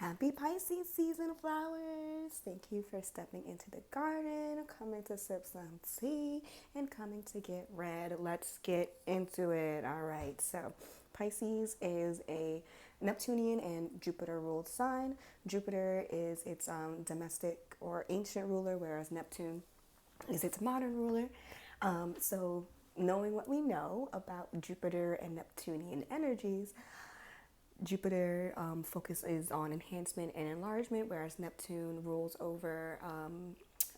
Happy Pisces season, flowers! Thank you for stepping into the garden, coming to sip some tea, and coming to get read. Let's get into it. All right, so Pisces is a Neptunian and Jupiter ruled sign. Jupiter is its domestic or ancient ruler, whereas Neptune is its modern ruler. So, knowing what we know about Jupiter and Neptunian energies, Jupiter focuses on enhancement and enlargement, whereas Neptune rules over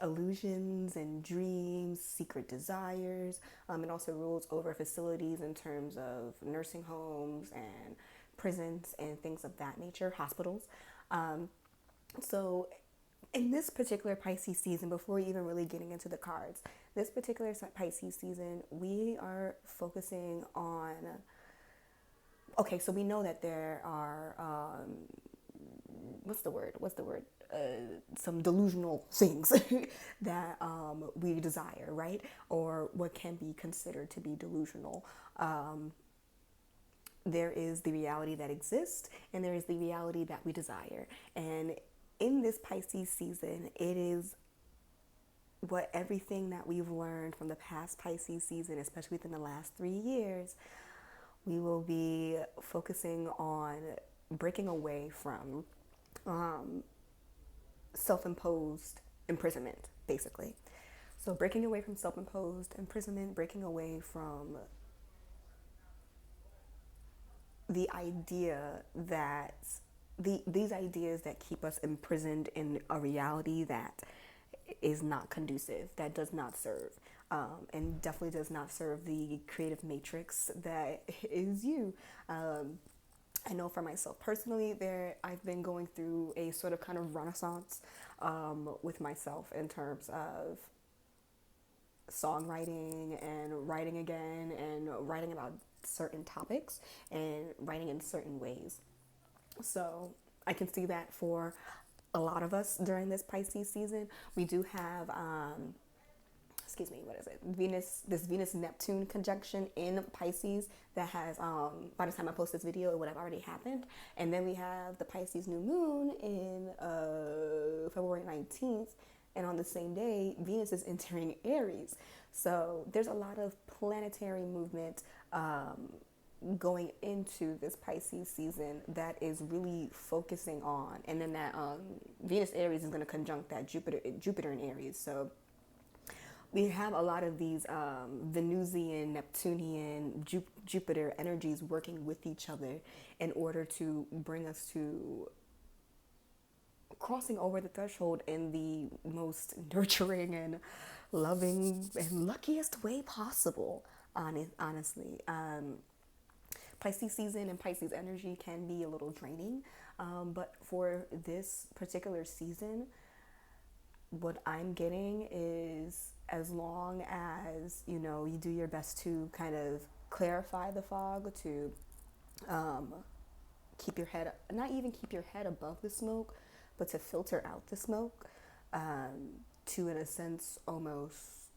illusions and dreams, secret desires. It also rules over facilities in terms of nursing homes and prisons and things of that nature, hospitals. So, in this particular Pisces season, before even really getting into the cards, this particular Pisces season, we are focusing on. Okay, so we know that there are what's the word? Some delusional things that we desire, right? Or what can be considered to be delusional. There is the reality that exists, and there is the reality that we desire. And in this Pisces season, it is what everything that we've learned from the past Pisces season, especially within the last 3 years, we will be focusing on breaking away from self-imposed imprisonment, basically. So breaking away from self-imposed imprisonment, breaking away from the idea that these ideas that keep us imprisoned in a reality that is not conducive, that does not serve, and definitely does not serve the creative matrix that is you. I know for myself personally, I've been going through a sort of kind of renaissance with myself in terms of songwriting and writing again and writing about certain topics and writing in certain ways. So I can see that for a lot of us during this Pisces season. We do have what is it? This Venus Neptune conjunction in Pisces that has, by the time I post this video, it would have already happened. And then we have the Pisces new moon in February 19th. And on the same day, Venus is entering Aries. So there's a lot of planetary movement going into this Pisces season that is really focusing on. And then that Venus Aries is going to conjunct that Jupiter in Aries. So we have a lot of these Venusian, Neptunian, Jupiter energies working with each other in order to bring us to crossing over the threshold in the most nurturing and loving and luckiest way possible, honestly. Pisces season and Pisces energy can be a little draining, but for this particular season, what I'm getting is, as long as you do your best to kind of clarify the fog, to keep your head, not even keep your head above the smoke, but to filter out the smoke, to, in a sense, almost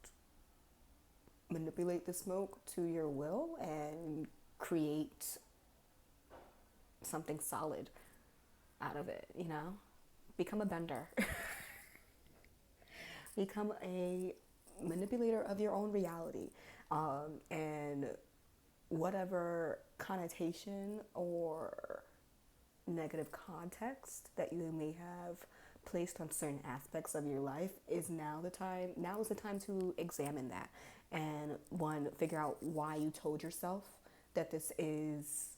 manipulate the smoke to your will and create something solid out of it, become a bender. Become a manipulator of your own reality, and whatever connotation or negative context that you may have placed on certain aspects of your life is now is the time to examine that, and figure out why you told yourself that this is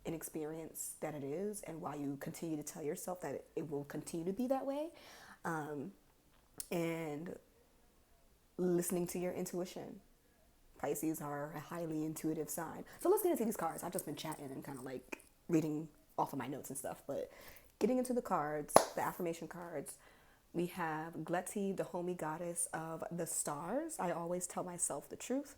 an experience that it is, and why you continue to tell yourself that it will continue to be that way, and listening to your intuition. Pisces are a highly intuitive sign. So let's get into these cards. I've just been chatting and kind of like reading off of my notes and stuff, but getting into the cards, the affirmation cards, we have Gleti, the homie goddess of the stars. I always tell myself the truth.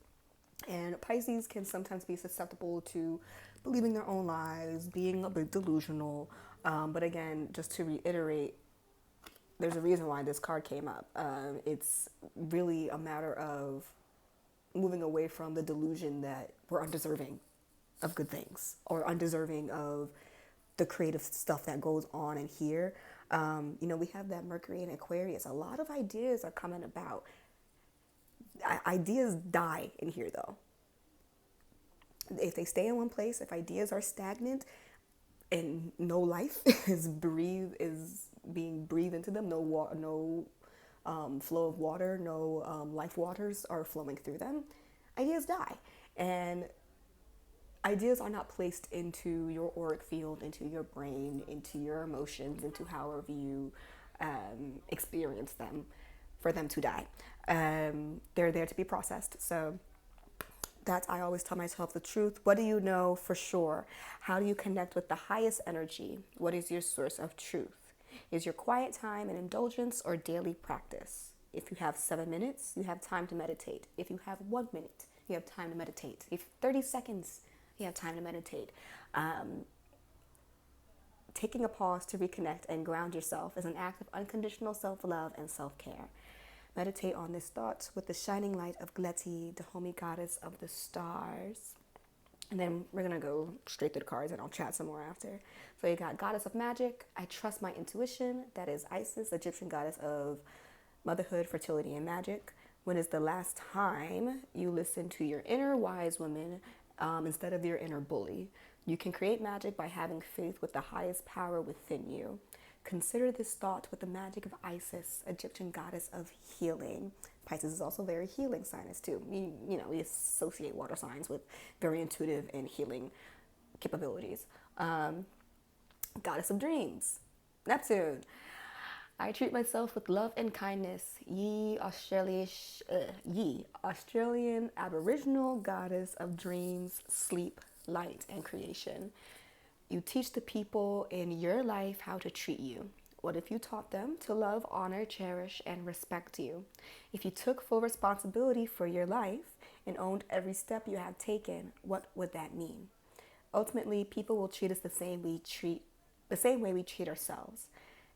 And Pisces can sometimes be susceptible to believing their own lies, being a bit delusional. But again, just to reiterate, there's a reason why this card came up. It's really a matter of moving away from the delusion that we're undeserving of good things, or undeserving of the creative stuff that goes on in here. We have that Mercury in Aquarius. A lot of ideas are coming about. Ideas die in here though. If they stay in one place, if ideas are stagnant and no life is being breathed into them, no flow of water, no life waters are flowing through them, ideas die. And ideas are not placed into your auric field, into your brain, into your emotions, into however you experience them, for them to die. They're there to be processed. So I always tell myself the truth. What do you know for sure? How do you connect with the highest energy? What is your source of truth? Is your quiet time an indulgence or daily practice? If you have 7 minutes, you have time to meditate. If you have 1 minute, you have time to meditate. If 30 seconds, you have time to meditate. Taking a pause to reconnect and ground yourself is an act of unconditional self-love and self-care. Meditate on this thought with the shining light of Gleti, the homie goddess of the stars. And then we're going to go straight to the cards and I'll chat some more after. So you got Goddess of Magic. I trust my intuition. That is Isis, Egyptian goddess of motherhood, fertility, and magic. When is the last time you listened to your inner wise woman instead of your inner bully? You can create magic by having faith with the highest power within you. Consider this thought with the magic of Isis, Egyptian goddess of healing. Pisces is also very healing signs too. We associate water signs with very intuitive and healing capabilities. Goddess of dreams, Neptune. I treat myself with love and kindness. Ye Australian Aboriginal goddess of dreams, sleep, light, and creation. You teach the people in your life how to treat you. What if you taught them to love, honor, cherish, and respect you? If you took full responsibility for your life and owned every step you have taken, what would that mean? Ultimately, people will treat us the same way we treat ourselves.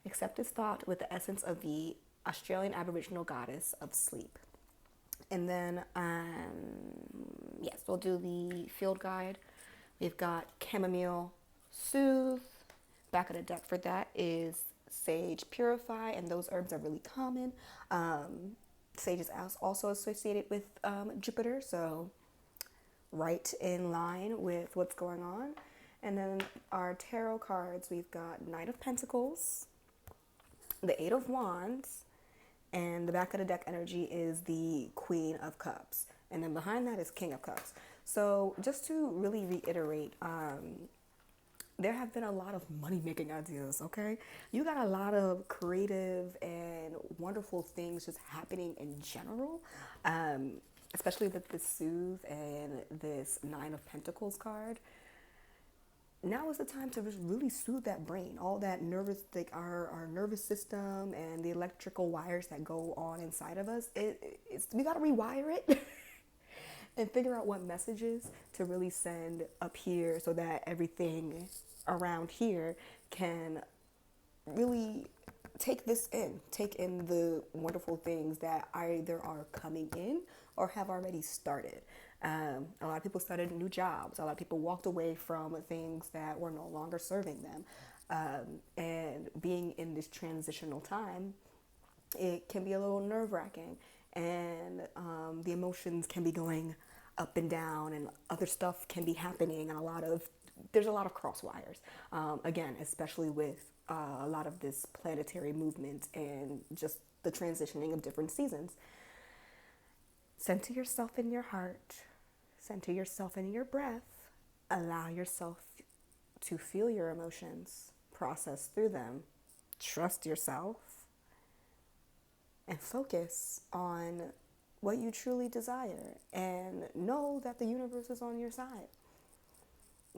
Accept this thought with the essence of the Australian Aboriginal goddess of sleep. And then, we'll do the field guide. We've got chamomile, soothe. Back of the deck for that is sage, purify, and those herbs are really common. Sage is also associated with Jupiter, so right in line with what's going on. And then our tarot cards, we've got Knight of Pentacles, the Eight of Wands, and the back of the deck energy is the Queen of Cups. And then behind that is King of Cups. So just to really reiterate, there have been a lot of money-making ideas, okay? You got a lot of creative and wonderful things just happening in general, especially with this Soothe and this Nine of Pentacles card. Now is the time to just really soothe that brain, all that nervous, like our nervous system and the electrical wires that go on inside of us. We got to rewire it and figure out what messages to really send up here so that everything around here can really take in the wonderful things that either are coming in or have already started. A lot of people started new jobs. A lot of people walked away from things that were no longer serving them. And being in this transitional time, it can be a little nerve-wracking. And the emotions can be going up and down, and other stuff can be happening, and there's a lot of cross wires. Again, especially with a lot of this planetary movement and just the transitioning of different seasons. Center yourself in your heart. Center yourself in your breath. Allow yourself to feel your emotions, process through them, trust yourself, and focus on what you truly desire, and know that the universe is on your side.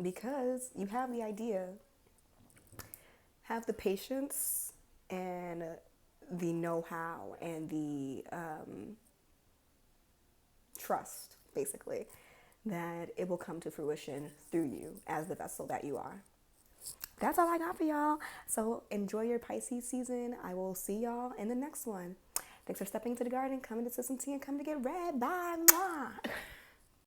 Because you have the idea, have the patience and the know-how and the trust, basically, that it will come to fruition through you as the vessel that you are. That's all I got for y'all. So enjoy your Pisces season. I will see y'all in the next one. Thanks for stepping into the garden, coming to sip some tea, and coming to get read. Bye. Mwah.